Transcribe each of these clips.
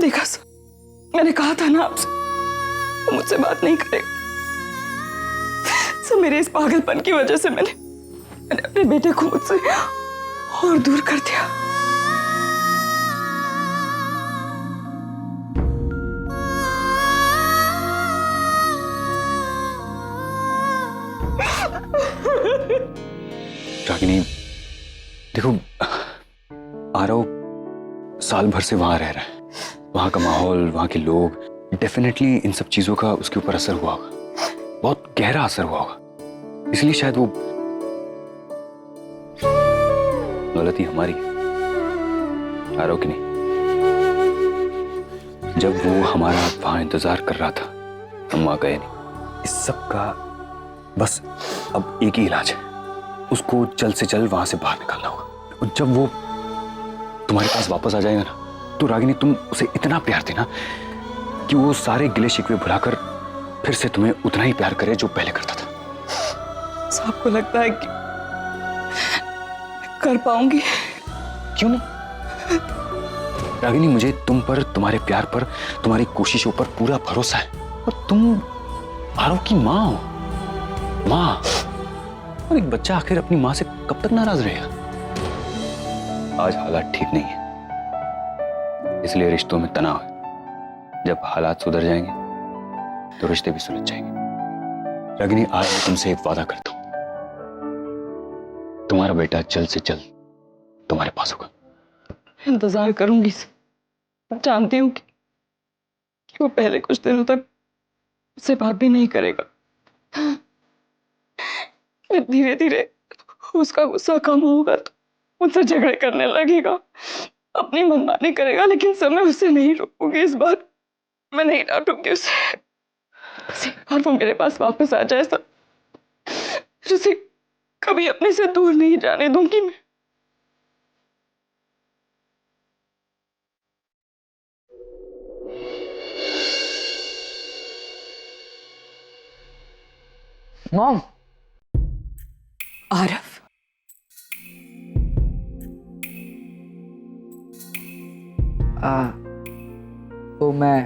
देखा सर, मैंने कहा था ना आपसे वो मुझसे बात नहीं करेगा। सर मेरे इस पागलपन की वजह से मैंने अपने बेटे को मुझसे और दूर कर दिया। रागिनी देखो, आरव साल भर से वहां रह रहा है, वहां का माहौल, वहां के लोग, डेफिनेटली इन सब चीजों का उसके ऊपर असर हुआ होगा, बहुत गहरा असर हुआ होगा। इसलिए शायद वो गलती हमारी है, आरव की नहीं। जब वो हमारा वहां इंतजार कर रहा था हम वहां गए नहीं। इस सब का बस अब एक ही इलाज है, उसको जल्द से जल्द वहां से बाहर निकालना होगा। और जब वो तुम्हारे पास वापस आ जाएगा ना, तो रागिनी तुम उसे इतना प्यार देना कि वो सारे गिले शिकवे भुलाकर फिर से तुम्हें उतना ही प्यार करे जो पहले करता था। आपको लगता है कि मैं कर पाऊंगी? क्यों नहीं रागिनी, मुझे तुम पर, तुम्हारे प्यार पर, तुम्हारी कोशिशों पर पूरा भरोसा है। और तुम आरव की माँ हो, माँ। और एक बच्चा आखिर अपनी माँ से कब तक नाराज रहेगा? आज हालात ठीक नहीं है, इसलिए रिश्तों में तनाव है। जब हालात सुधर जाएंगे तो रिश्ते भी सुलझ जाएंगे। रागिनी, आज मैं तुमसे एक वादा करता हूं, तुम्हारा बेटा जल्द से जल्द तुम्हारे पास होगा। इंतजार करूंगी सर। मैं जानती हूँ कि वो पहले कुछ दिनों तक मुझसे बात भी नहीं करेगा। धीरे धीरे उसका गुस्सा कम होगा तो मुझसे झगड़े करने लगेगा, अपनी मनमानी करेगा, लेकिन सर मैं उसे नहीं रोकूंगी। इस बार मैं नहीं डांटूंगी उसे। बस एक बार वो मेरे पास वापस आ जाए सर, फिर उसे कभी अपने से दूर नहीं जाने दूंगी मैं। मॉम। आरव, वो मैं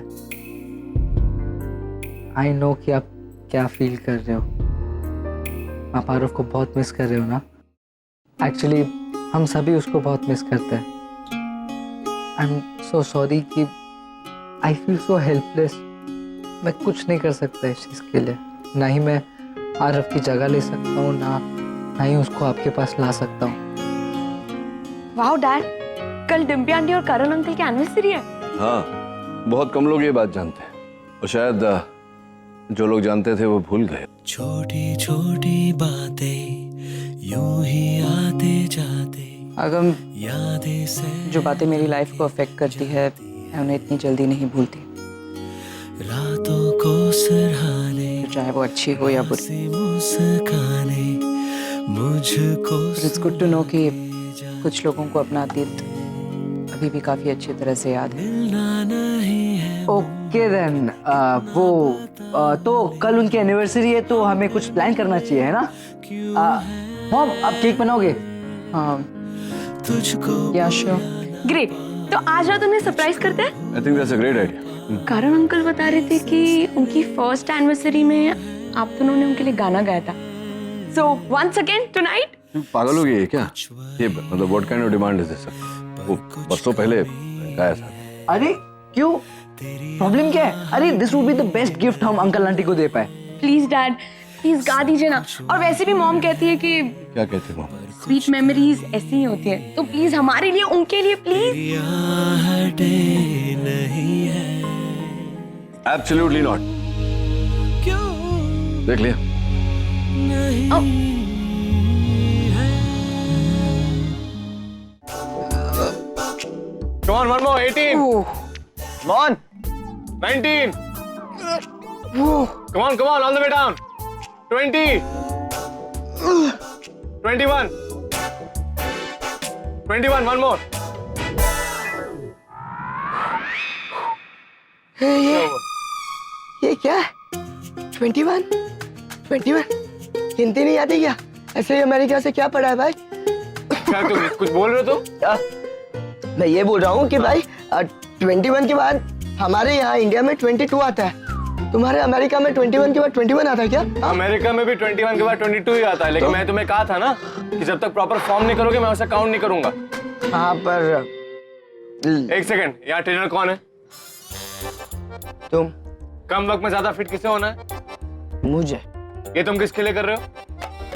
आई नो कि आप क्या फील कर रहे हो। आप आरव को बहुत मिस कर रहे हो ना। एक्चुअली हम सभी उसको बहुत मिस करते हैं। आई एम सो सॉरी कि आई फील सो हेल्पलेस। मैं कुछ नहीं कर सकता इस चीज़ के लिए। ना ही मैं आरव की जगह ले सकता हूँ, ना ही उसको आपके पास ला सकता हूँ। वाओ डैड, कल डिम्पी आंटी और करण अंकल की एनिवर्सरी है। हाँ, बहुत कम लोग ये बात जानते हैं, और शायद जो लोग जानते थे वो भूल गए। छोटी छोटी बातें यूं ही आते जाते, अगम, यादें से जो बातें मेरी लाइफ को अफेक्ट करती है मैं उन्हें इतनी जल्दी नहीं भूलती, रातों को सराहने, चाहे वो अच्छी हो या बुरी। मुस्काने मुझको। इट्स गुड टू नो कि कुछ लोगों को अपना अतीत अभी भी काफी अच्छी तरह से याद है। ओके देन, तो कल उनकी एनिवर्सरी है तो हमें कुछ प्लान करना चाहिए, है ना? मॉम, आप केक बनाओगे? हाँ, तुझको या श्योर। ग्रेट, तो आज रात उन्हें सरप्राइज करते हैं। I think that's a great idea. Karan uncle बता रहे थे कि उनकी फर्स्ट एनिवर्सरी में आप दोनों ने उनके लिए गाना गाया था। So once again tonight. पागल हो गई है क्या? ये मतलब what kind of demand is this? वो बरसों पहले गाया था। अरे क्यों, प्रॉब्लम क्या है? अरे this would be the best gift हम अंकल आंटी को दे पाए। प्लीज डैड, प्लीज गा दीजिए ना। और वैसे भी मॉम कहती है कि क्या कहते हो? स्वीट मेमोरीज ऐसी ही होती है, तो प्लीज हमारे लिए, उनके लिए प्लीज। नहीं है एब्सोल्युटली नॉट। देख लिया। Come on, one more, 18. Come on. 19. Come on, all the way down. 20. 21. 21, one more. ये क्या है? 21 गिनती नहीं आती क्या? ऐसे ही अमेरिका से क्या पढ़ा है भाई? क्या तुम कुछ बोल रहे हो तुम? मैं ये बोल रहा हूँ कि भाई 21 के बाद हमारे यहाँ इंडिया में 22 आता है। तुम्हारे अमेरिका में 21 के बाद 21 आता है क्या? अमेरिका में भी 21 के बाद 22 ही आता है, लेकिन मैं तुम्हें कहा था ना कि जब तक प्रॉपर फॉर्म नहीं करोगे मैं उसे काउंट नहीं करूंगा। हाँ पर एक सेकंड, यहाँ ट्रेनर कौन है? तुम। कम वक्त में ज्यादा फिट किसे होना है? मुझे। ये तुम किसके लिए कर रहे हो?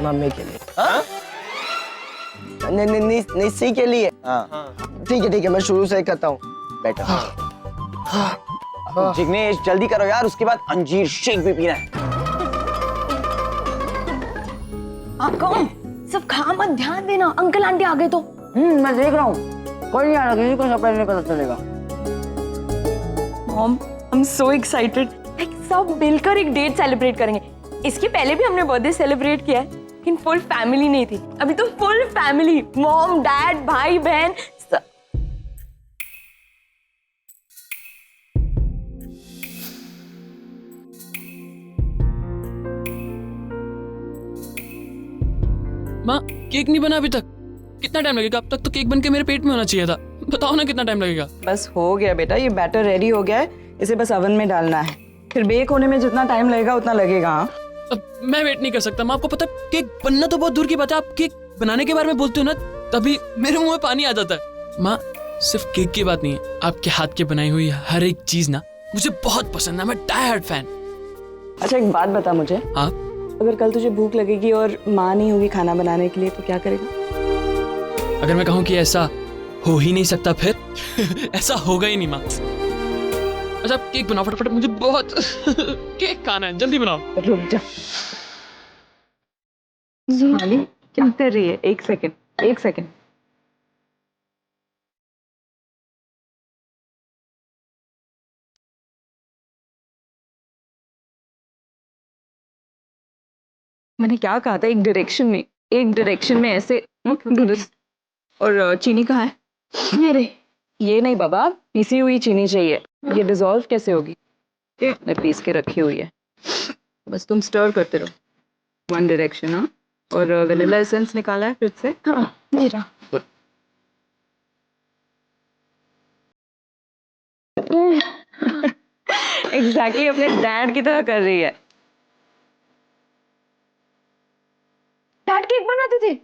मम्मी के लिए। हाँ? निस्सी के लिए। ठीक है मैं शुरू से ही करता हूँ। बेटा। जिग्नेश जल्दी करो यार, उसके बाद अंजीर शेक भी पीना है। आप कौन? सब खा मत, ध्यान देना, अंकल आंटी आ गए तो। मैं देख रहा हूँ, कोई नहीं आ रहा, किसी को सरप्राइज नहीं पता चलेगा। Mom, I am so excited. Like सब मिलकर एक डेट सेलिब्रेट करेंगे। इसके पहले भी हमने बर्थडे सेलिब्रेट किया है, लेकिन फुल फैमिली नहीं थी। अभी तो फुल फैमिली, मॉम, डैड, भाई, बहन। माँ, केक नहीं बना अभी तक। कितना टाइम लगेगा? अब तक तो केक बन के मेरे पेट में होना चाहिए था। बताओ ना कितना टाइम लगेगा? बस हो गया बेटा, ये बैटर रेडी हो गया है, इसे बस ओवन में डालना है। फिर बेक होने में जितना टाइम लगेगा उतना लगेगा। हाँ, अब मैं वेट नहीं कर सकता माँ। आपको पता है केक बनना तो बहुत दूर की बात है, आप केक बनाने के बारे में बोलते हो ना तभी मेरे मुंह में पानी आ जाता है। माँ, सिर्फ केक की बात नहीं है, आपके हाथ की बनाई हुई हर एक चीज ना मुझे बहुत पसंद है। मैं डाई हार्ड फैन। अच्छा एक बात बता मुझे। हाँ? अगर कल तुझे भूख लगेगी और माँ नहीं होगी खाना बनाने के लिए तो क्या करेगा? अगर मैं कहूँ कि ऐसा हो ही नहीं सकता फिर ऐसा होगा ही नहीं माँ। अच्छा आप केक बनाओ फटाफट, मुझे बहुत केक खाना है, जल्दी बनाओ। रुक जा। क्या कर रही है? एक सेकंड। मैंने क्या कहा था? एक डायरेक्शन में ऐसे। और चीनी कहाँ है? अरे ये नहीं बाबा, पीसी हुई चीनी चाहिए। ये डिसॉल्व कैसे होगी? मैं पीस के रखी हुई है, बस तुम स्टर करते रहो। One direction. हाँ, और वेनिला एसेंस निकाला है फ्रिज से? हाँ मेरा। एग्जैक्टली अपने डैड की तरह कर रही है। डैड केक बनाते थे?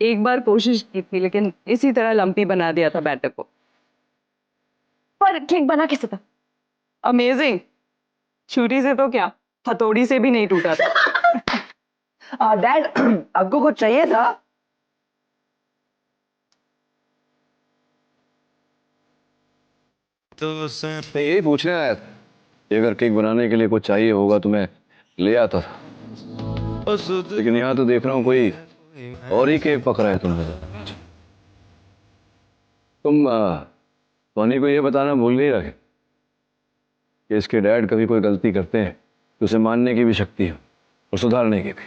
एक बार कोशिश की थी लेकिन इसी तरह लंपी बना दिया था बैटर को। पर केक बना कैसे था? अमेजिंग। छुरी से तो क्या, हथौड़ी से भी नहीं टूटा था। डैड, अग्गू को चाहिए था। मैं यही पूछने आया था कि अगर केक बनाने के लिए कुछ चाहिए होगा तो मैं ले आता था, लेकिन यहाँ तो देख रहा हूँ कोई और ही केक पक रहा है तुम सोनी को ये बताना भूल नहीं रखे कि इसके डैड कभी कोई गलती करते हैं तो उसे मानने की भी शक्ति है और सुधारने की भी।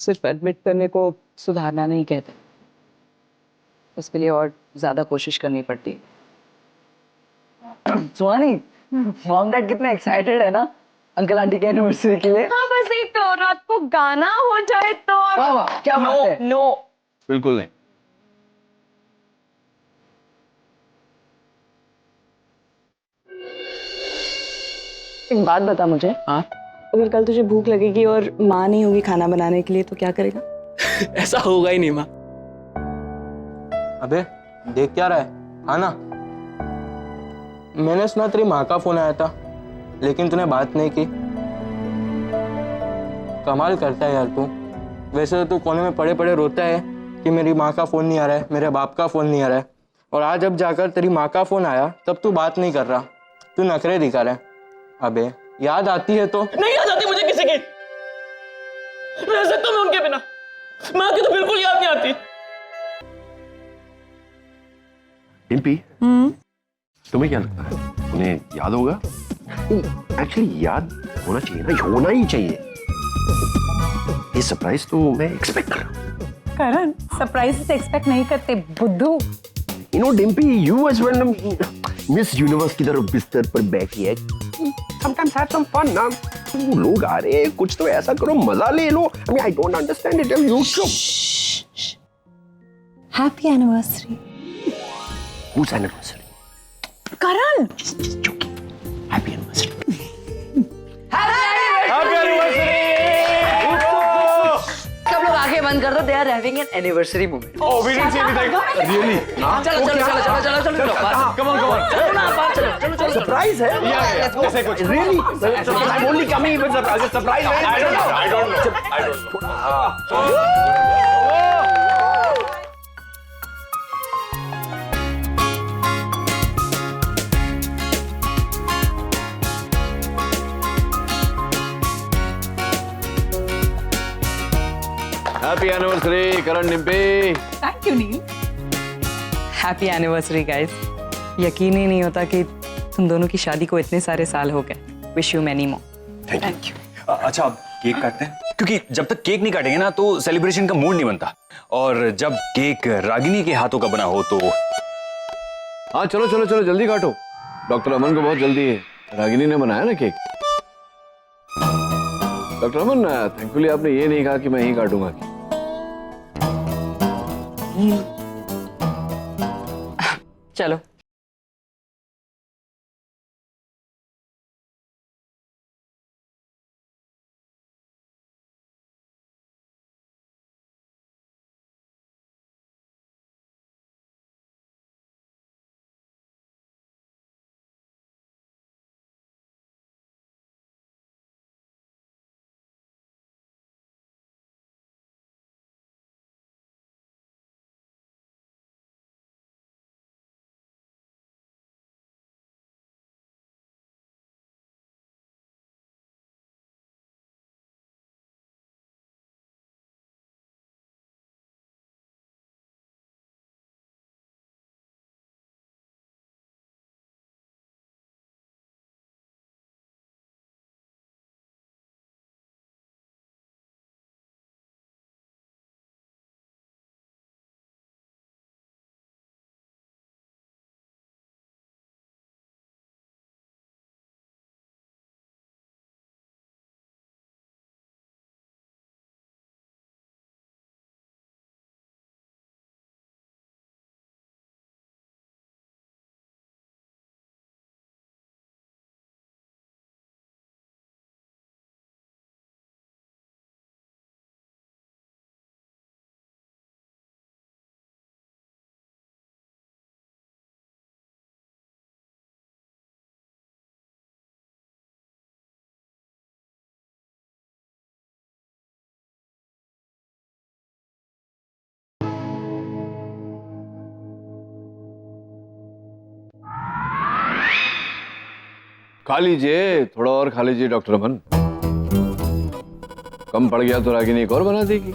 सिर्फ एडमिट करने को सुधारना नहीं कहते, उसके लिए और ज्यादा कोशिश करनी पड़ती है। सुहानी, मॉम डैड कितने एक्साइटेड है ना अंकल आंटी के एनिवर्सरी के लिए। हाँ बस एक रात को गाना हो जाए तो। वाह वाह, क्या बात है। नो बिल्कुल नहीं। एक बात बता मुझे। हाँ? अगर कल तुझे भूख लगेगी और माँ नहीं होगी खाना बनाने के लिए तो क्या करेगा? ऐसा होगा ही नहीं माँ। अबे देख क्या रहा है? हाँ ना, मैंने सुना तेरी माँ का फोन आया था लेकिन तूने बात नहीं की। कमाल करता है यार तू। वैसे तो तू कोने में पड़े पड़े रोता है कि मेरी माँ का फोन नहीं आ रहा है, मेरे बाप का फोन नहीं आ रहा है, और आज जब जाकर तेरी माँ का फोन आया तब तू बात नहीं कर रहा, तू नखरे दिखा रहा है। अबे याद आती है तो? नहीं याद आती मुझे किसी की। रह सकता मैं उनके बिना, माँ की तो बिल्कुल याद नहीं आती। डिम्पी, तुम्हें क्या लगता है उन्हें याद होगा? एक्चुअली याद होना चाहिए ना, होना ही चाहिए। ये सरप्राइज तो मैं एक्सपेक्ट कर रहा हूँ। करण, सरप्राइज से एक्सपेक्ट नहीं करते बुद्धू। You know, Dimpy, you as well, Miss Universe की तरफ बिस्तर पर बैठी है। Sometimes have some fun, ना। लोग आ रहे हैं, कुछ तो ऐसा करो, मजा ले लो। I mean, I don't understand it. You should. Happy anniversary. Whose anniversary? Karan Happy anniversary. सब लोग आंखें बंद कर दो, they are having an anniversary moment. Oh, we didn't see anything. Really? चलो चलो चलो चलो चलो चलो चलो Come on, come on. चलो ना बाहर चलो चलो चलो सरप्राइज है। Let's go. ऐसे कुछ. Really? I'm only coming with surprise. I don't know. Happy anniversary, Karan Dimpy. Thank you Neel. Happy anniversary guys. यकीन ही नहीं होता कि तुम दोनों की शादी को इतने सारे साल हो गए। Wish you many more. Thank you. अच्छा अब केक काटते हैं, क्योंकि जब तक केक नहीं काटेंगे ना तो सेलिब्रेशन का मूड नहीं बनता, और जब केक रागिनी के हाथों का बना हो तो। हाँ चलो चलो चलो जल्दी काटो, डॉक्टर अमन को बहुत जल्दी है, रागिनी ने बनाया ना केक। डॉक्टर अमन थैंकफुली आपने ये नहीं कहा कि मैं ही काटूंगा। चलो खा लीजिए, थोड़ा और खा लीजिए डॉक्टर अमन, कम पड़ गया तो रागिनी एक और बना देगी।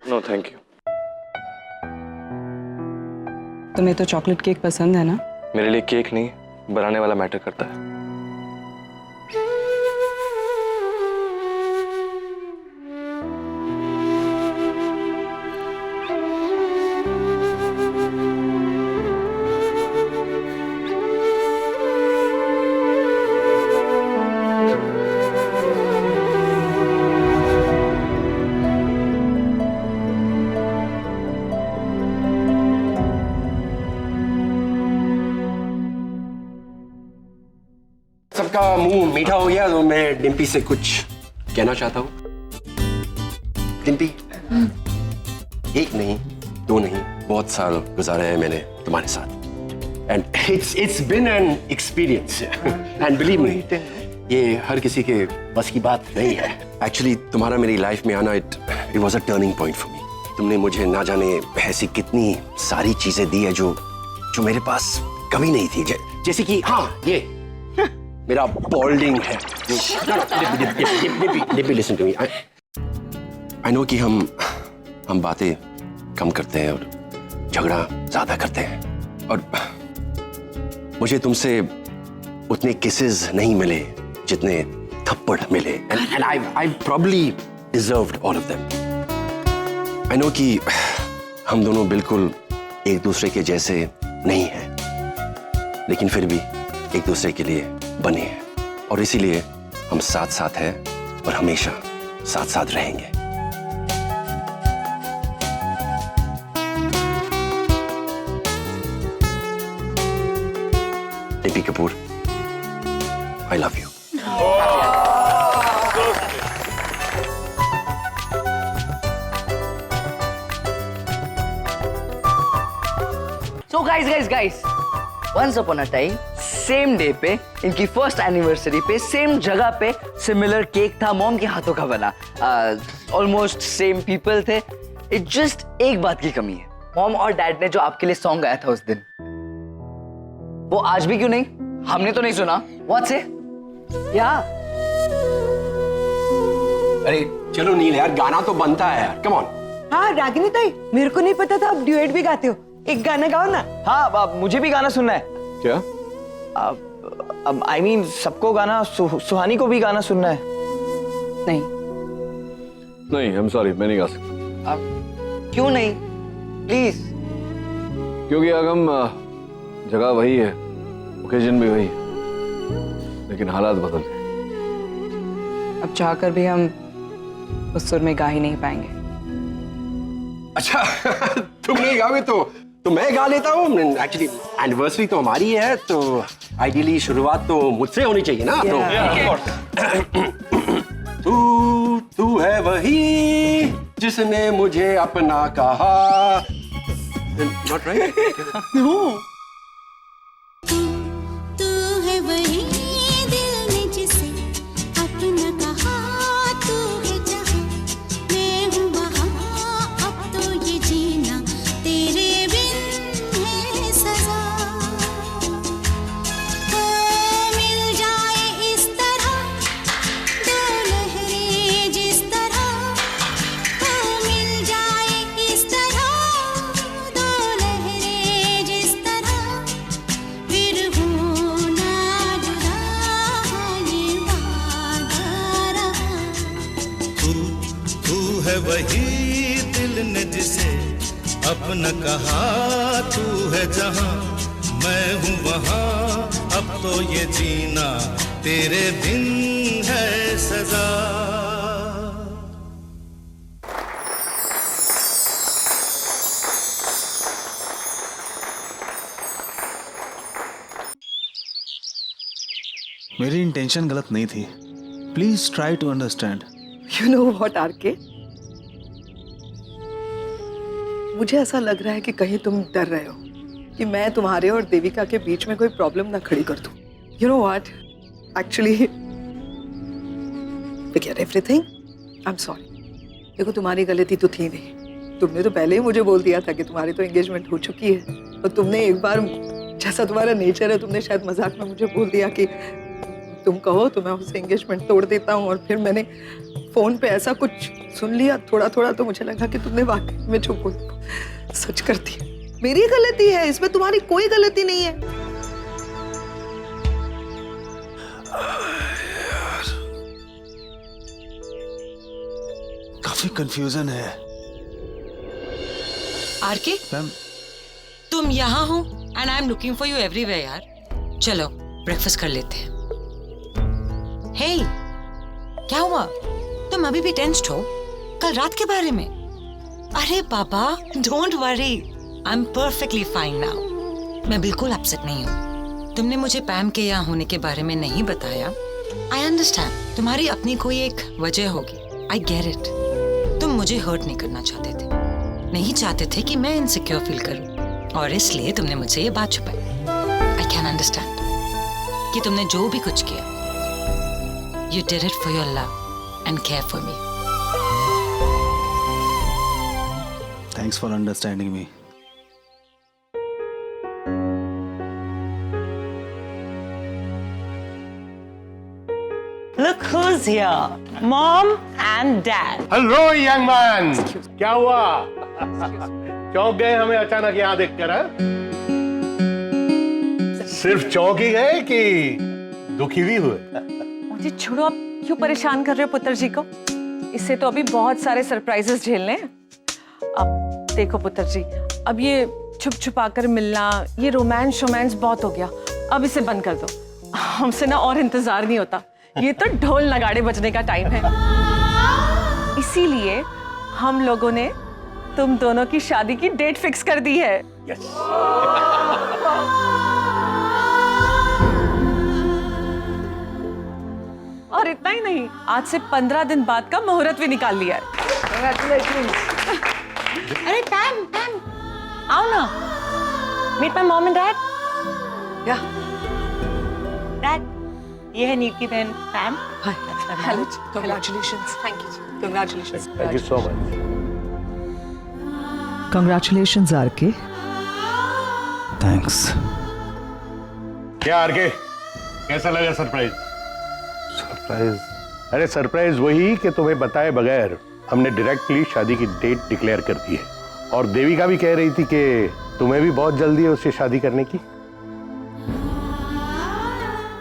No thank you. तुम्हें तो चॉकलेट केक पसंद है ना? मेरे लिए केक नहीं, बनाने वाला मैटर करता है। सबका मुंह मीठा हो गया तो मैं डिम्पी से कुछ कहना चाहता हूँ। डिम्पी, एक नहीं, दो नहीं, बहुत साल गुजारे हैं मैंने तुम्हारे साथ, and it's been an experience, and believe me, ये हर किसी के बस की बात नहीं है। एक्चुअली तुम्हारा मेरी लाइफ में आना it was a turning point for me. तुमने मुझे ना जाने ऐसी कितनी सारी चीजें दी है जो मेरे पास कभी नहीं थी, जैसे कि हाँ ये मेरा बॉल्डिंग है। Listen to me, I know कि हम बातें कम करते हैं और झगड़ा ज्यादा करते हैं, और मुझे तुमसे उतने किसेस नहीं मिले जितने थप्पड़ मिले and I've probably deserved all of them. I know कि हम दोनों बिल्कुल एक दूसरे के जैसे नहीं हैं, लेकिन फिर भी एक दूसरे के लिए बने हैं और इसीलिए हम साथ साथ हैं और हमेशा साथ साथ रहेंगे. Dimpy Kapoor, I love you. So guys, once upon a time, same day पे, इनकी फर्स्ट एनिवर्सरी पे, सेम जगह पे सिमिलर केक था मॉम के हाथों का बना. ऑलमोस्ट सेम पीपल थे. इट जस्ट एक बात की कमी है. मॉम और डैड ने जो आपके लिए सॉन्ग गाया था उस दिन, वो आज भी क्यों नहीं? हमने तो नहीं सुना. व्हाट से? या अरे चलो नील यार, गाना तो बनता है यार. Come on. हाँ रागिनी ताई, मेरे को नहीं पता था आप ड्यूएट भी गाते हो. एक गाना गाओ ना. हाँ, मुझे भी गाना सुनना है. क्या? I mean, सबको गाना, सुहानी को भी गाना सुनना है. नहीं. नहीं, I'm sorry, मैं नहीं गा सकता. क्यों नहीं? प्लीज. क्योंकि अगम जगह वही है, ओकेजन भी वही है, लेकिन हालात बदल गए. अब चाहकर भी हम उस सुर में गा ही नहीं पाएंगे. अच्छा तुम नहीं गाओगे तो मैं गा लेता हूँ. एक्चुअली एनिवर्सरी तो हमारी है, तो आइडियली शुरुआत तो मुझसे होनी चाहिए ना. तो तू है वही जिसने मुझे अपना कहा. Not right? नो. तू है वही दिल ने जिसे अपना कहा. तू है जहाँ, मैं हूँ वहाँ. अब तो ये जीना तेरे बिन है सजा. मिल जाए इस तरह दो लहरें जिस तरह. मिल जाए इस तरह दो लहरें जिस तरह. फिर होना जुदा ये वादा रहा. तू है वही दिल ने जिसे अपना कहा. तू है जहां, मैं हूँ वहां. अब तो ये जीना तेरे बिन है सजा. मेरी इंटेंशन गलत नहीं थी. Please try to understand. You know what, RK? मुझे ऐसा लग रहा है कि कहीं तुम डर रहे हो कि मैं तुम्हारे और देविका के बीच में कोई प्रॉब्लम ना खड़ी कर दूं. You know what? Actually, forget everything. I'm sorry. देखो, तुम्हारी गलती तो थी नहीं. तुमने तो पहले ही मुझे बोल दिया था कि तुम्हारी तो एंगेजमेंट हो चुकी है. और तुमने एक बार, जैसा तुम्हारा नेचर है, तुमने शायद मजाक में मुझे बोल दिया कि तुम कहो तो मैं उससे एंगेजमेंट तोड़ देता हूँ. और फिर मैंने फोन पे ऐसा कुछ सुन लिया थोड़ा थोड़ा, तो मुझे लगा कि तुमने वाकई में जो बोल सच कर दिया. मेरी गलती है, इसमें तुम्हारी कोई गलती नहीं है. काफी कंफ्यूजन है. आरके, मैम, तुम यहाँ हो and I am looking for you everywhere यार. चलो ब्रेकफास्ट कर लेते हैं. हे, क्या हुआ? तुम अभी भी टेंस्ड हो कल रात के बारे में? अरे बाबा, don't worry, I am perfectly fine now. मैं बिल्कुल अपसेट नहीं हूँ. तुमने मुझे पैम के यहाँ होने के बारे में नहीं बताया. आई अंडरस्टैंड, तुम्हारी अपनी कोई एक वजह होगी. I get it. तुम मुझे हर्ट नहीं करना चाहते थे, नहीं चाहते थे कि मैं इनसिक्योर फील करूं, और इसलिए तुमने मुझसे ये बात छुपाई. आई कैन अंडरस्टैंड कि तुमने जो भी कुछ किया, you did it for your love and care for me. thanks for understanding me. Look who's here, Mom and Dad. Hello young man, क्या हुआ? चौंक गए हमें अचानक यहाँ देखकर? सिर्फ चौंक ही गए कि दुखी भी हुए? मुझे छोड़ो, आप क्यों परेशान कर रहे हो पुत्र जी को? इससे तो अभी बहुत सारे सरप्राइजेस झेलने हैं। अब देखो पुत्र जी, अब ये छुप छुपा कर मिलना, ये रोमांस बहुत हो गया, अब इसे बंद कर दो। हमसे ना और इंतजार नहीं होता, ये तो ढोल नगाड़े बजने का टाइम है। इसीलिए हम लोगों ने तुम दोनों की शादी की डेट फिक्स कर दी है। और इतना ही नहीं, आज से 15 दिन बाद का मुहूर्त भी निकाल लिया है। अरे पैम पैम, आओ ना, meet my mom and dad. Yeah dad, ये है नीव की बहन Pam. Hello, congratulations. Thank you ji, congratulations. Thank you so much. Congratulations RK. Thanks. क्या आरके, कैसा लगा सरप्राइज? सरप्राइज? अरे सरप्राइज वही कि तुम्हें बताए बगैर हमने डायरेक्टली शादी की डेट डिक्लेयर कर दी है। और देविका भी कह रही थी कि तुम्हें भी बहुत जल्दी है उससे शादी करने की।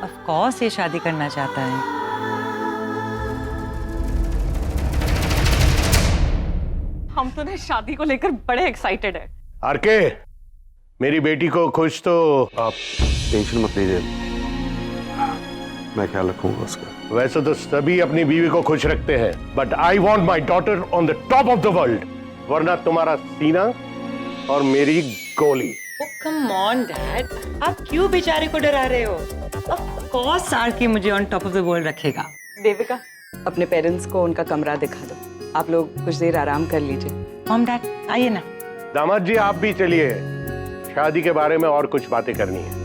ऑफ कोर्स ये शादी करना चाहता है। हम तो ना शादी को लेकर बड़े एक्साइटेड है। आरके, मेरी बेटी को खुश तो आप टेंशन मत लीजिए, मैं ख्याल रखूंगा उसका। वैसे तो सभी अपनी बीवी को खुश रखते हैं, but I want my daughter on the top of the world, वरना तुम्हारा सीना और मेरी गोली। कम ऑन डैड, आप क्यों बेचारे को डरा रहे हो? ऑफ कोर्स आरके मुझे on top of the world रखेगा। देविका, अपने पेरेंट्स को उनका कमरा दिखा दो, आप लोग कुछ देर आराम कर लीजिए। मॉम डैड आइए ना। दामाद जी आप भी चलिए, शादी के बारे में और कुछ बातें करनी है।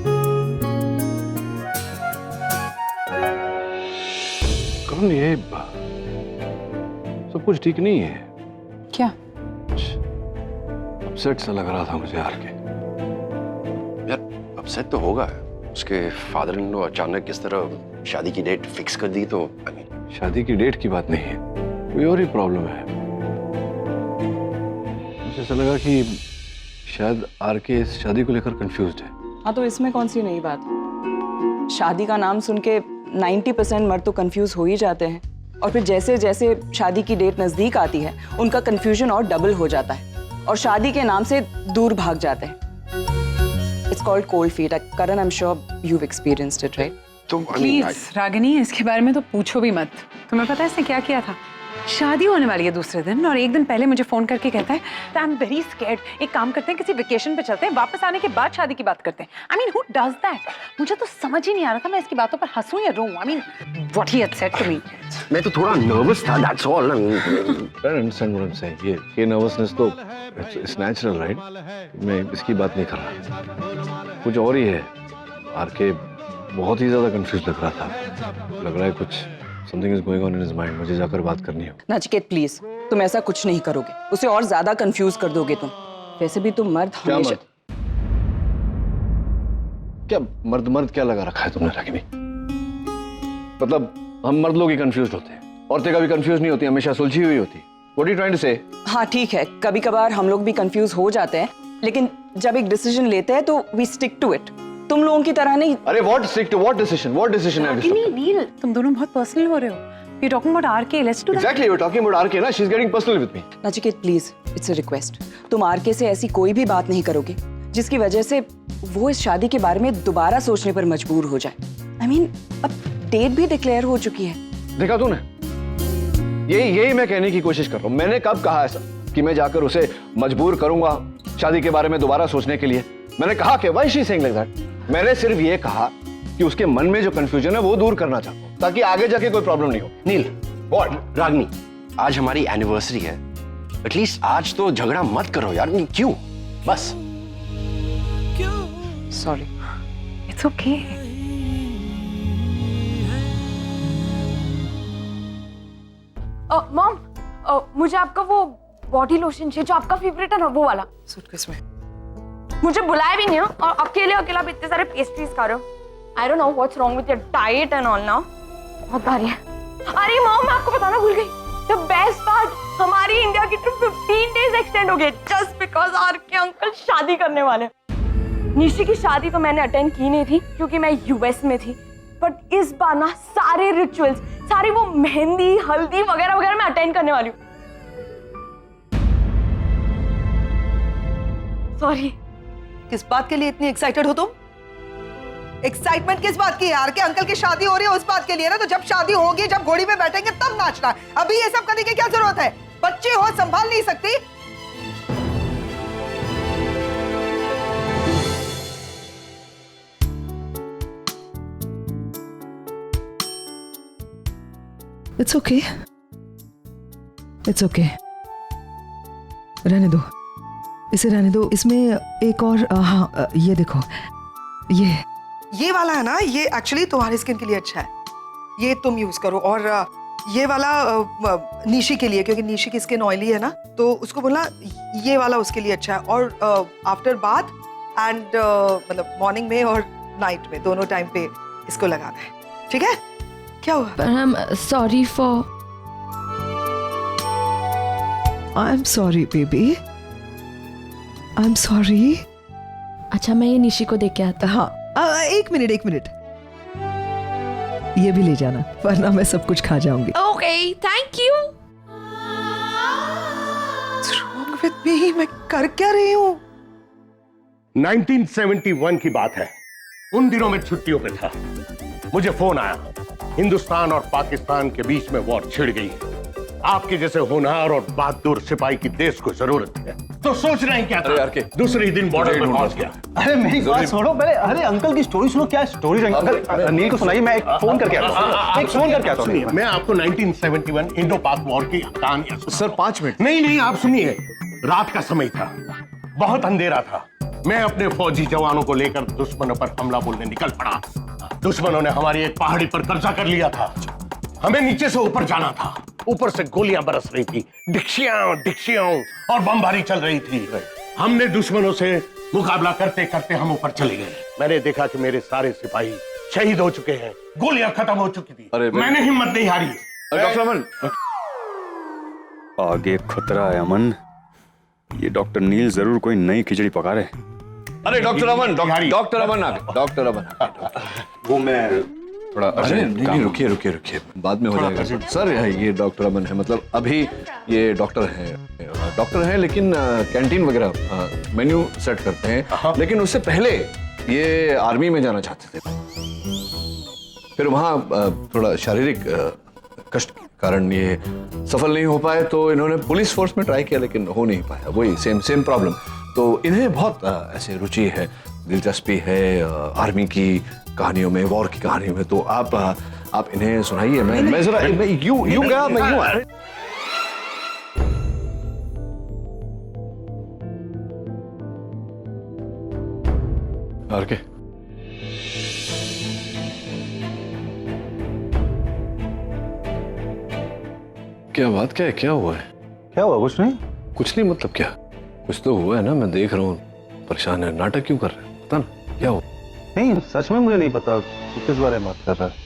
कौन ये सब कुछ ठीक नहीं है। क्या? अपसेट सा लग रहा था मुझे यार के। यार अपसेट तो होगा, उसके फादर इन लॉ अचानक किस तरह शादी की डेट फिक्स कर दी, तो शादी की डेट की बात नहीं है, कोई और ही प्रॉब्लम है। मुझे ऐसा लगा कि शायद आर के इस शादी को लेकर कंफ्यूज्ड है। हाँ, तो इसमें कौन सी नई बात? शादी का नाम सुन के 90% मर्द तो कंफ्यूज हो ही जाते हैं, और फिर जैसे जैसे शादी की डेट नजदीक आती है उनका कंफ्यूजन और डबल हो जाता है और शादी के नाम से दूर भाग जाते हैं। It's called cold feet. Karan, I am sure you have experienced it, right? तो प्लीज रागिनी, इसके बारे में तो पूछो भी मत। तुम्हें पता है इसने क्या किया था? शादी होने वाली है दूसरे दिन और एक दिन पहले मुझे फोन करके कहता है आई एम वेरी स्कैर्ड, एक काम करते हैं किसी वेकेशन पे चलते हैं, वापस आने के बाद शादी की बात करते हैं। I mean who does that? मुझे तो समझ ही नहीं आ रहा था मैं इसकी बातों पर हंसूं या रोऊं। I mean what he had said to me. मैं तो थोड़ा नर्वस था, that's all. I understand what I'm saying. ये नर्वसनेस तो इट्स नेचुरल, राइट? मैं इसकी बात नहीं कर रहा, कुछ और ही है। आर के बहुत ही ज्यादा कंफ्यूज लग रहा था, लग रहा है कुछ something is going on in his mind। मुझे जाकर बात करनी है। नचिकेत प्लीज, तुम ऐसा कुछ नहीं करोगे, उसे और ज्यादा कंफ्यूज कर दोगे तुम। वैसे भी तुम मर्द हमेशा क्या मर्द क्या लगा रखा है तुमने रागिनी? मतलब हम मर्द लोग ही कंफ्यूज होते हैं, औरतें कभी कंफ्यूज नहीं होती, हमेशा सुलझी हुई होती। What are you trying to say? हाँ ठीक है, कभी कभार हम लोग भी कंफ्यूज हो जाते हैं, लेकिन जब एक डिसीजन लेते हैं तो वी स्टिक टू इट। तुम लोगों की तरह नहीं। अरे what stick to what decision? What decision have you stuck to? नील, तुम दोनों बहुत पर्सनल हो रहे हो। You're talking about RK, let's do that. Exactly, you're talking about RK, ना? She's getting personal with me. Nachiket please, it's a request, तुम R K से ऐसी कोई भी बात नहीं करोगे जिसकी वजह से वो इस शादी के बारे में दोबारा सोचने पर मजबूर हो जाए। I mean, अब डेट भी डिक्लेयर हो चुकी है। देखा तूने? यही मैं कहने की कोशिश कर रहा हूँ। मैंने कब कहा ऐसा कि मैं जाकर उसे मजबूर करूंगा शादी के बारे में दोबारा सोचने के लिए? मैंने कहा कि why is she saying like that? मैंने सिर्फ ये कहा कि उसके मन में जो कंफ्यूजन है वो दूर करना चाहता हूँ, ताकि आगे जाके कोई प्रॉब्लम नहीं हो। नील, व्हाट? रागिनी, आज हमारी एनिवर्सरी है, एटलीस्ट आज तो झगड़ा मत करो यार। क्यों? बस। सॉरी। It's okay. मॉम, मुझे आपका वो बॉडी लोशन चाहिए जो आपका फेवरेट है ना, वो वाला। सूटकेस में। मुझे बुलाया भी नहीं है और अकेला आप इतने सारे पेस्ट्रीज खा रहे हो। I don't know what's wrong with your diet and all now. बहुत भारी है। अरे मॉम, मैं आपको बताना भूल गई, द बेस्ट पार्ट, हमारी इंडिया की ट्रिप 15 डेज एक्सटेंड हो गई जस्ट बिकॉज आरके अंकल शादी करने वाले। निशी की शादी तो मैंने अटेंड की नहीं थी क्योंकि मैं यूएस में थी, बट इस बार ना सारे रिचुअल्स, सारी वो मेहंदी हल्दी वगैरह वगैरह मैं अटेंड करने वाली हूँ। सॉरी। किस बात के लिए इतनी एक्साइटेड हो तुम? एक्साइटमेंट किस बात की यार? के अंकल की शादी हो रही है उस बात के लिए ना? तो जब शादी होगी, जब घोड़ी में बैठेंगे तब नाचना। अभी ये सब करने की क्या जरूरत है? बच्चे हो, संभाल नहीं सकती? इट्स ओके, इट्स ओके, रहने दो, इसे रहने दो। इसमें एक और हाँ, ये देखो, ये वाला है ना, ये एक्चुअली तुम्हारी स्किन के लिए अच्छा है, ये तुम यूज करो। और ये वाला निशी के लिए, क्योंकि निशी की स्किन ऑयली है ना, तो उसको बोलना ये वाला उसके लिए अच्छा है। और आफ्टर बाथ एंड मतलब मॉर्निंग में और नाइट में, दोनों टाइम पे इसको लगाना है, ठीक है? क्या हुआ? I am sorry for, I am sorry baby, I am sorry. अच्छा मैं ये निशी को देख के आता। हाँ, एक मिनट, ये भी ले जाना, वरना मैं सब कुछ खा जाऊंगी। Okay, thank you. What's wrong with me? मैं कर क्या रही हूँ? 1971 की बात है, उन दिनों में छुट्टियों पे था, मुझे फोन आया, हिंदुस्तान और पाकिस्तान के बीच में वॉर छिड़ गई है, आपके जैसे होनहार और बहादुर सिपाही की देश को जरूरत है। तो सोच रहे हैं क्या था? यार के दूसरे दिन बॉर्डर पर पहुंच गया। अरे मेरी बात सुनो पहले, अरे अंकल की स्टोरी सुनो। क्या स्टोरी? अंकल नील को सुनाइए, मैं एक फोन करके आता हूं। मैं आपको 1971 इंडो पाक वॉर की कहानी। Sir 5 minute. नहीं, आप सुनिए। रात का समय था, बहुत अंधेरा था, मैं अपने फौजी जवानों को लेकर दुश्मनों पर हमला बोलने निकल पड़ा। दुश्मनों ने हमारी एक पहाड़ी पर कब्जा कर लिया था, हमें नीचे से ऊपर जाना था। ऊपर से गोलियां बरस रही थी, डिक्सियां और बमबारी चल रही थी। हमने दुश्मनों से मुकाबला करते करते हम ऊपर चले गए। मैंने देखा कि मेरे सारे सिपाही शहीद हो चुके हैं, गोलियां खत्म हो चुकी थी। मैंने हिम्मत नहीं हारी। डॉक्टर अमन, आगे खतरा है अमन, ये डॉक्टर नील जरूर कोई नई खिचड़ी पका रहे। अरे डॉक्टर अमन, डॉक्टर अमन, वो मैं थोड़ा, अरे नहीं, रुकिए, बाद में हो जाएगा। सर ये डॉक्टर अमन है, मतलब अभी ये डॉक्टर हैं लेकिन कैंटीन वगैरह मेन्यू सेट करते हैं, लेकिन उससे पहले ये आर्मी में जाना चाहते थे, फिर वहाँ थोड़ा शारीरिक कष्ट के कारण ये सफल नहीं हो पाए, तो इन्होंने पुलिस फोर्स में ट्राई किया लेकिन हो नहीं पाया, वही सेम प्रॉब्लम। तो इन्हें बहुत ऐसे रुचि है, दिलचस्पी है आर्मी की कहानियों में, वॉर की कहानियों में। तो आप इन्हें सुनाइए। मैं जरा यूं गया, मैं यूं आया। आरके, क्या बात, क्या हुआ है? क्या हुआ? कुछ नहीं मतलब क्या, कुछ तो हुआ है ना, मैं देख रहा हूँ परेशान है, नाटक क्यों कर रहे हैं, पता ना क्या हुआ? नहीं, सच में मुझे नहीं पता किस बारे में बात कर रहा है।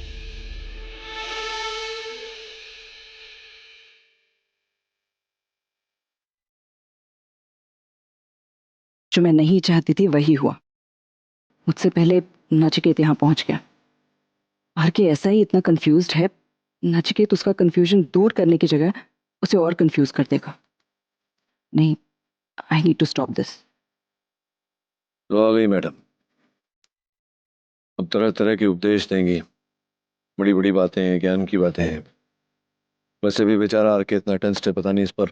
जो मैं नहीं चाहती थी वही हुआ, मुझसे पहले नचिकेत यहाँ पहुंच गया। आर के ऐसा ही इतना कंफ्यूज्ड है, नचिकेत उसका कंफ्यूजन दूर करने की जगह उसे और कंफ्यूज कर देगा। नहीं, I need to stop this. तो आ गई मैडम, अब तरह तरह के उपदेश देंगी, बड़ी बड़ी बातें हैं, ज्ञान की बातें हैं। वैसे भी बेचारा आर के इतना टेंस्ड है, पता नहीं इस पर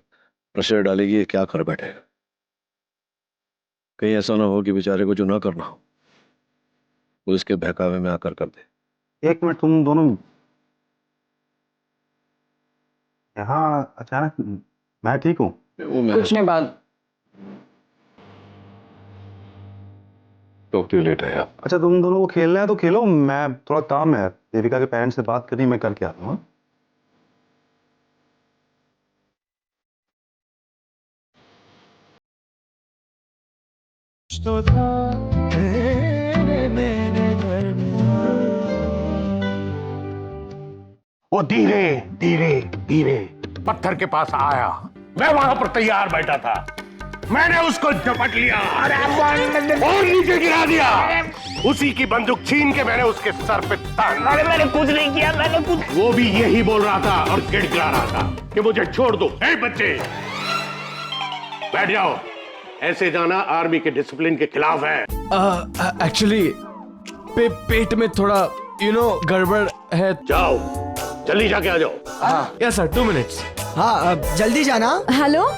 प्रेशर डालेगी क्या कर बैठे, कहीं ऐसा ना हो कि बेचारे को जो ना करना हो वो इसके बहकावे में आकर कर दे। एक मिनट, तुम दोनों यहाँ अचानक? मैं ठीक हूँ, कुछ नहीं बात। टॉक टू यू लेटर यार। अच्छा, तुम दोनों को खेलना है तो खेलो, मैं थोड़ा काम है, देविका के पेरेंट्स से बात करनी, मैं करके आता हूँ। वो धीरे धीरे पत्थर के पास आया, मैं वहां पर तैयार बैठा था, मैंने उसको झपट लिया और नीचे गिरा दिया। उसी की बंदूक छीन के मैंने उसके सर पे तान। अरे मैंने कुछ नहीं किया, मैंने कुछ। वो भी यही बोल रहा था और गिड़गिड़ा रहा था कि मुझे छोड़ दो। ए बच्चे बैठ जाओ, ऐसे जाना आर्मी के डिसिप्लिन के खिलाफ है। एक्चुअली पेट में थोड़ा गड़बड़ है। जाओ जल्दी जाके आ जाओ। Yes sir, 2 minutes. हाँ जल्दी जाना। हेलो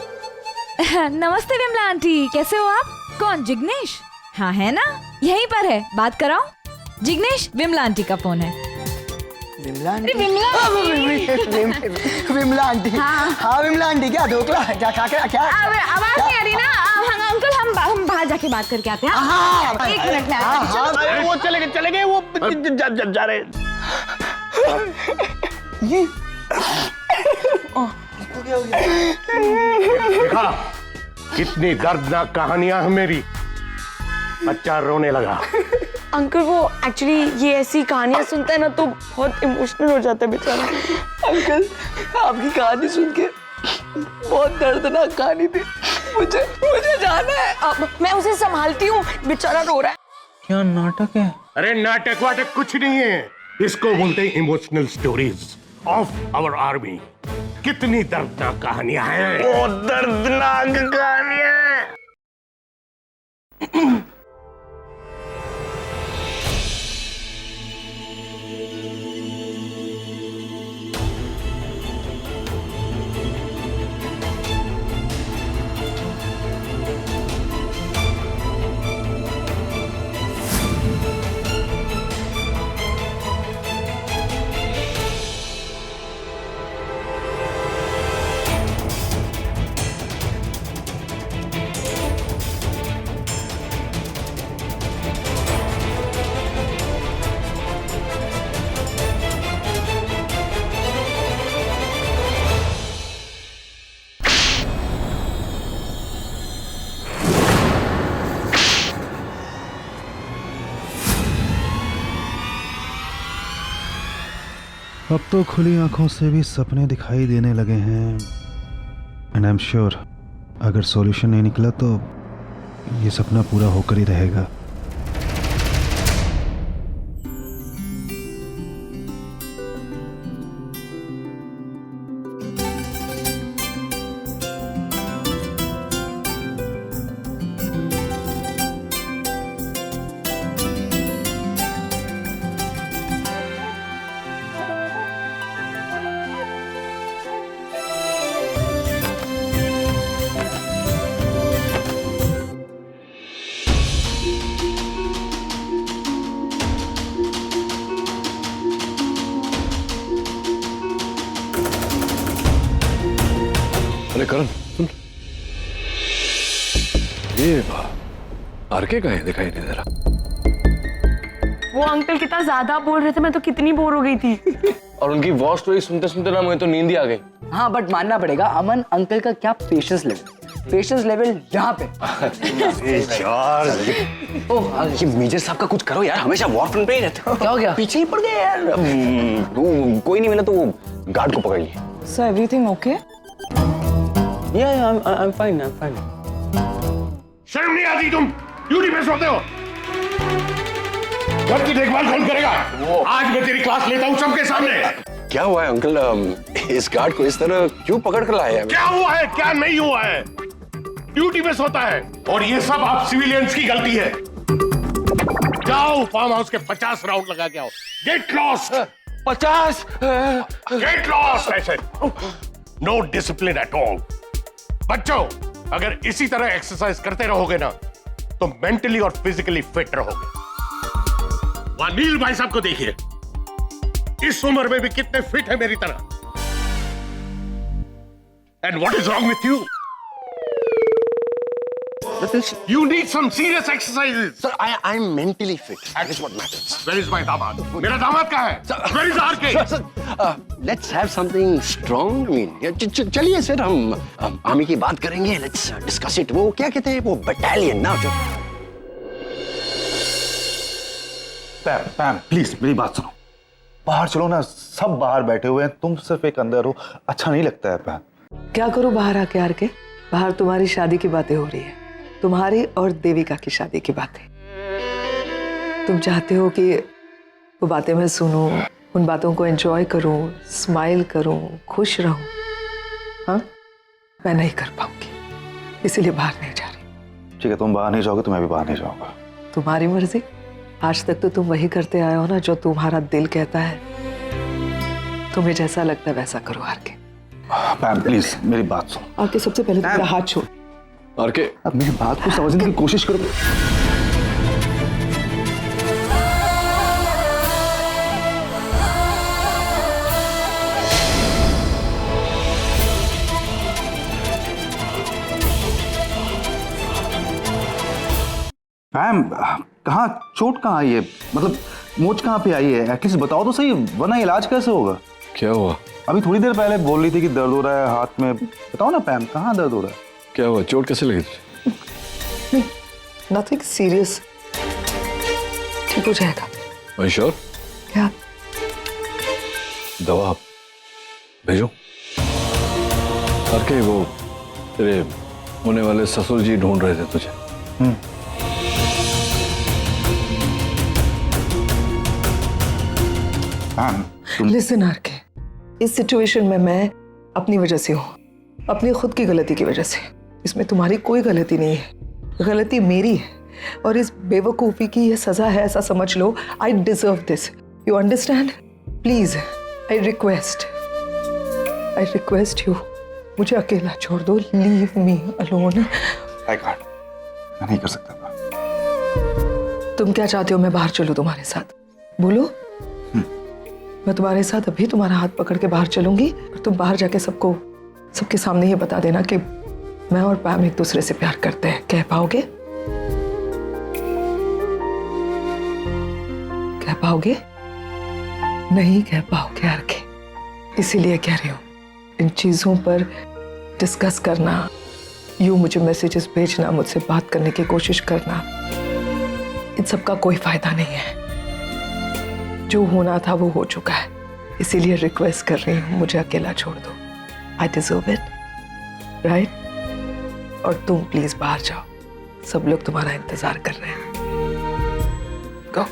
नमस्ते विमला आंटी, कैसे हो आप? कौन, जिग्नेश? हाँ है ना, यहीं पर है, बात कराओ। जिग्नेश, विमला आंटी का फोन है। विमला आंटी? विमला आंटी। हाँ विमला आंटी, क्या ढोकला क्या खा के क्या? आवाज नहीं आ रही ना अंकल, हम बाहर जाके बात करके आते हैं। एक मिनट में आते हैं। वो चले गए वो जा रहे। ये देखा कितनी दर्दनाक कहानियां हैं मेरी। बच्चा रोने लगा। अंकल वो एक्चुअली ये ऐसी कहानियां सुनता है ना तो बहुत इमोशनल हो जाता है बेचारा। अंकल आपकी कहानी सुन के बहुत दर्दनाक कहानी थी। मुझे जाना है, अब मैं उसे संभालती हूँ, बेचारा रो रहा है। क्या नाटक है? अरे नाटक वाटक कुछ नहीं है, इसको बोलते हैं emotional stories of our army. कितनी दर्दनाक कहानियां हैं। बहुत दर्दनाक कहानियां। अब तो खुली आंखों से भी सपने दिखाई देने लगे हैं। एंड आई एम श्योर अगर सॉल्यूशन नहीं निकला तो ये सपना पूरा होकर ही रहेगा। अरे करण सुन, ये आरके कहाँ है? दिखाई नहीं दे रहा। वो अंकल कितना ज्यादा बोल रहे थे, मैं तो कितनी बोर हो गई थी। और उनकी वॉर स्टोरी सुनते सुनते ना मुझे तो नींद ही आ गई। हाँ बट मानना पड़ेगा अमन अंकल का क्या पेशेंस लेवल यहाँ पे। यार ये मेजर साहब का कुछ करो यार, हमेशा वॉर फ्रंट पे ही रहते हो। क्या हो गया? पीछे ही पड़ गए यार। कोई नहीं मिला तो वो गार्ड को पकड़ लिए। So everything okay? I'm fine. शर्म नहीं आती? तुम ड्यूटी पे सोते हो, घर की देखभाल कौन करेगा? आज मैं तेरी क्लास लेता हूँ सबके सामने। क्या हुआ है अंकल? इस गार्ड को इस तरह क्यों पकड़ कर लाए हैं? क्या हुआ है क्या नहीं हुआ है? ड्यूटी पे सोता है और ये सब आप सिविलियंस की गलती है। जाओ फार्म हाउस के 50 राउंड लगा के आओ। Get lost. 50? Get lost. ऐसे नो डिसिप्लिन एट ऑल। बच्चों अगर इसी तरह एक्सरसाइज करते रहोगे ना तो मेंटली और फिजिकली फिट रहोगे। वहां नील भाई साहब को देखिए, इस उम्र में भी कितने फिट है मेरी तरह। And what is wrong with you? You need some serious exercises. Sir, I'm mentally fit. That is what matters. Where is my दामाद? मेरा दामाद कहाँ है? Where is RK? Sir, let's have something strong. I mean, चलिए sir हम army की बात करेंगे. Let's discuss it. वो क्या कहते हैं वो बटालियन ना जो। पैम प्लीज मेरी बात सुनो, बाहर चलो ना, सब बाहर बैठे हुए हैं, तुम सिर्फ एक अंदर हो, अच्छा नहीं लगता है पैम। क्या करूं बाहर आके? बाहर तुम्हारी शादी की बातें हो रही है, तुम्हारी और देविका की शादी की बातें। तुम चाहते हो कि वो बातें मैं सुनूं, उन बातों को एंजॉय करूं, स्माइल करूं, खुश रहूं। हाँ, मैं नहीं कर पाऊंगी, इसीलिए बाहर नहीं जा रही। ठीक है, तुम बाहर नहीं जाओगे तो मैं भी बाहर नहीं जाऊंगा। तुम्हारी मर्जी। आज तक तो तुम वही करते आए हो ना जो तुम्हारा दिल कहता है। तुम्हें जैसा लगता है वैसा करो आरके। मैम प्लीज मेरी बात सुनो। आरके सबसे पहले मेरा हाथ छोड़। आरके अब मेरी बात को समझने की कोशिश करो। मैम कहाँ चोट कहाँ आई है, मतलब मोच कहाँ पे आई है, एटलीस्ट बताओ तो सही, वरना इलाज कैसे होगा। क्या हुआ? अभी थोड़ी देर पहले बोल रही थी कि दर्द हो रहा है हाथ में, बताओ ना पैम कहाँ दर्द हो रहा है। क्या हुआ, चोट कैसे लगी तुझे? नहीं, नथिंग सीरियस, ठीक हो जाएगा। Are you sure? क्या? दवा भेजो। आरके वो तेरे होने वाले ससुर जी ढूंढ रहे थे तुझे। लिसन आरके, इस सिचुएशन में मैं अपनी वजह से हूँ, अपनी खुद की गलती की वजह से। इसमें तुम्हारी कोई गलती नहीं है, गलती मेरी है और इस बेवकूफ़ी की ये सज़ा है, ऐसा समझ लो। I deserve this, you understand? Please I request you, मुझे अकेला छोड़ दो, leave me alone. I can't, मैं नहीं कर सकता। तुम क्या चाहते हो मैं बाहर चलूं तुम्हारे साथ? बोलो। मैं तुम्हारे साथ अभी तुम्हारा हाथ पकड़ के बाहर चलूंगी और तुम बाहर जाके सबके सामने ये बता देना कि मैं और पैम एक दूसरे से प्यार करते हैं। कह पाओगे? कह पाओगे? नहीं कह पाओगे आरके, इसीलिए कह रही हूँ। इन चीजों पर डिस्कस करना, यूं मुझे मैसेजेस भेजना, मुझसे बात करने की कोशिश करना, इन सब का कोई फायदा नहीं है। जो होना था वो हो चुका है, इसीलिए रिक्वेस्ट कर रही हूँ, मुझे अकेला छोड़ दो। I deserve it, right? और तुम प्लीज बाहर जाओ, सब लोग तुम्हारा इंतजार कर रहे हैं। गो,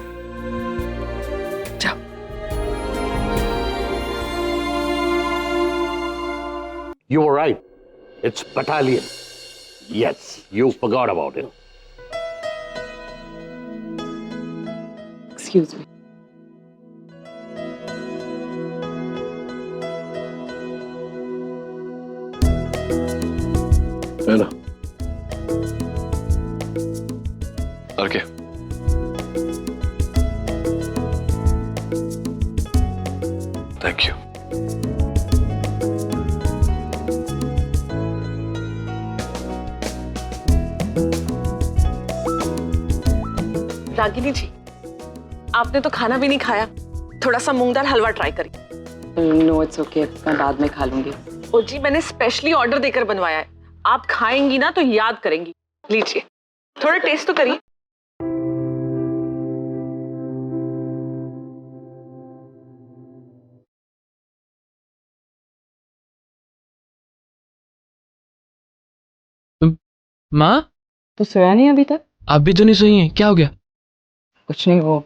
जाओ। You were right. It's battalion. Yes, you forgot about it. Excuse me. है ना RK? Thank you. Ragini ji, आपने तो खाना भी नहीं खाया, थोड़ा सा मूंग दाल हलवा ट्राई करिए। नो इट्स ओके, मैं बाद में खा लूंगी। ओ जी, मैंने स्पेशली ऑर्डर देकर बनवाया है, आप खाएंगी ना तो याद करेंगी। लीजिए, थोड़ा टेस्ट तो करिए। माँ तो सोया नहीं अभी तक? आप भी तो नहीं सोई हैं, क्या हो गया? कुछ नहीं, वो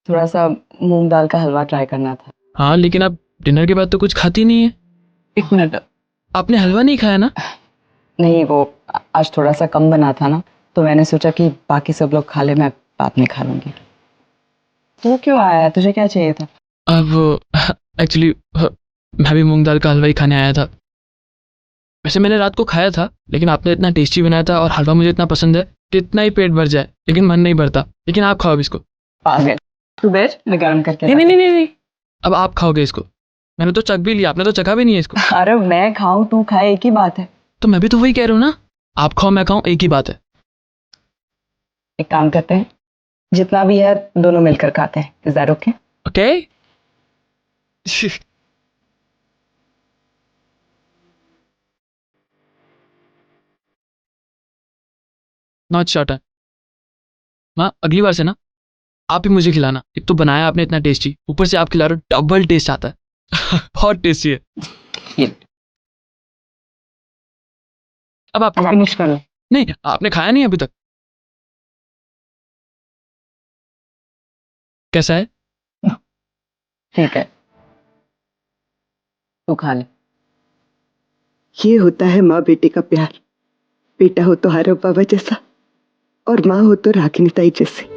थोड़ा सा मूंग दाल का हलवा ट्राई करना था। हाँ, लेकिन आप डिनर के बाद तो कुछ खाती नहीं है। एक मिनट, आपने हलवा नहीं खाया ना? नहीं, वो आज थोड़ा सा कम बना था ना, तो मैंने सोचा कि बाकी सब लोग खा ले, मैं बाद में खा लूंगी। वो क्यों आया, तुझे क्या चाहिए था? अब एक्चुअली मैं भी मूंग दाल का हलवा ही खाने आया था। वैसे मैंने रात को खाया था, लेकिन आपने इतना टेस्टी बनाया था और हलवा मुझे इतना पसंद है कि इतना ही पेट भर जाए, लेकिन मन नहीं भरता। लेकिन आप खाओ अब इसको। पागल, तू बैठ, मैं गरम करके। नहीं नहीं नहीं नहीं, अब आप खाओगे इसको। मैंने तो चख भी लिया, आपने तो चखा भी नहीं है इसको। अरे मैं खाऊं तू खाए, एक ही बात है। तो मैं भी तो वही कह रहा हूँ ना, आप खाओ मैं खाऊं, एक ही बात है। एक काम करते हैं, जितना भी है दोनों मिलकर खाते हैं। Is that okay? Okay. Not short है माँ, अगली बार से ना आप ही मुझे खिलाना। एक तो बनाया आपने इतना टेस्टी, ऊपर से आप खिला रहे हो, डबल टेस्ट आता है। बहुत टेस्टी है। अब आप फिनिश कर लो। नहीं, आपने खाया नहीं अभी तक। कैसा है? ठीक है, तू खा ले। ये होता है माँ बेटे का प्यार। बेटा हो तो आरव बाबा जैसा और माँ हो तो रागिनी ताई जैसी।